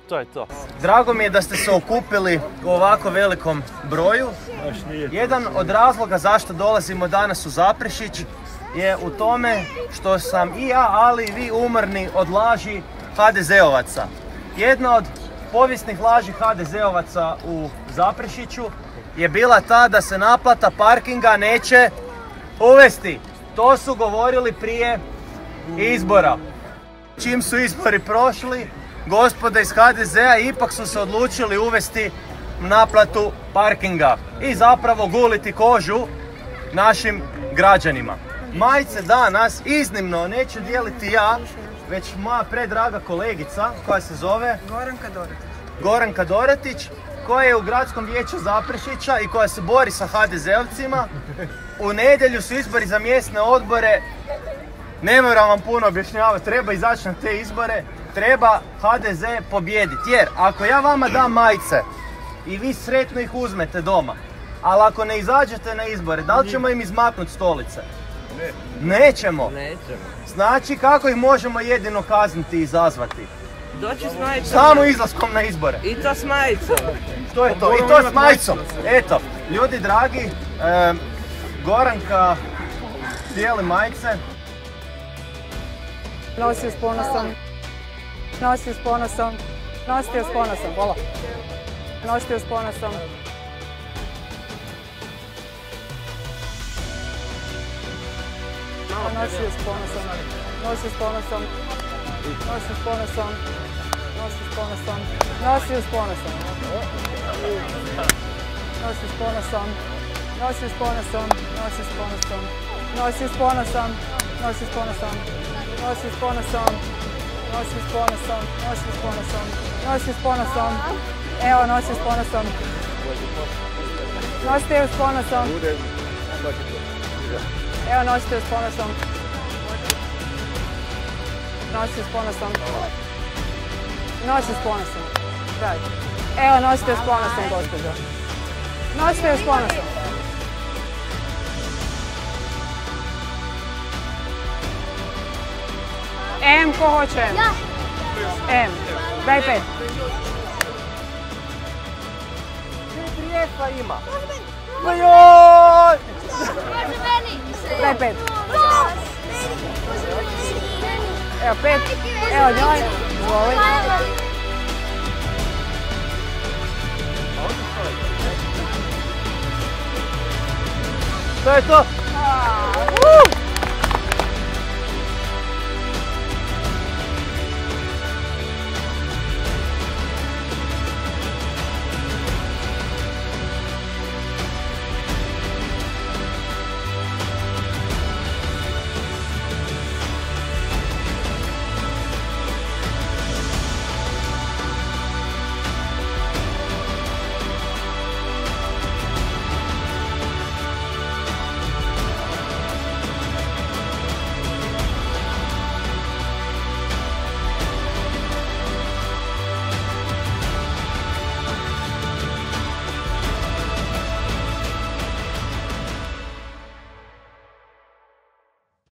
To je to. Drago mi je da ste se okupili u ovako velikom broju. Jedan od razloga zašto dolazimo danas u Zaprešić je u tome što sam i ja, ali i vi umorni od laži HDZ-ovaca. Jedna od povijesnih laži HDZ-ovaca u Zaprešiću je bila ta da se naplata parkinga neće uvesti. To su govorili prije izbora. Čim su izbori prošli, gospoda iz HDZ-a ipak su se odlučili uvesti naplatu parkinga i zapravo guliti kožu našim građanima. Majice danas iznimno neću dijeliti ja, već moja predraga kolegica koja se zove Goranka Doretić, koja je u gradskom vijeću Zaprešića i koja se bori sa HDZ-ovcima. U nedjelju su izbori za mjesne odbore. Ne moram vam puno objašnjavati, treba izaći na te izbore, treba HDZ pobijediti. Jer ako ja vama dam majice i vi sretno ih uzmete doma, ali ako ne izađete na izbore, da li ćemo im izmaknuti stolice? Nećemo. Znači kako ih možemo jedino kazniti i izazvati? Doći s majicom. Samo izlaskom na izbore. I to s majicom. To je to, i to s majicom. Eto, ljudi dragi, Goranka dijeli majice. Nosi s ponosom. Nosi s ponosom. Nosite s ponosom, hvala. Nosite s ponosom. Nosi s ponosom. Nosi s ponosom. Nosi s ponosom. Nosi s ponosom. Nosi s ponosom. Nosi s ponosom. Nosi s ponosom. Nosi s ponosom. Nosi s ponosom. Nosi s ponosom. Nosi s ponosom. Nosi s ponosom. Nosi s ponosom. Nosi s ponosom. Evo, nosi s ponosom. Nosite ju s ponosom. Evo, nosite ju s ponosom. Nosi s ponosom. Nosi s ponosom. Evo, nosite ju s ponosom, gospođo. Nosite ju s ponosom. M, ko hoće M? Ja. M. Daj 5. 4 F-a ima. Joj! Daj 5. Evo 5. Evo njoj. Izvoli. To je to.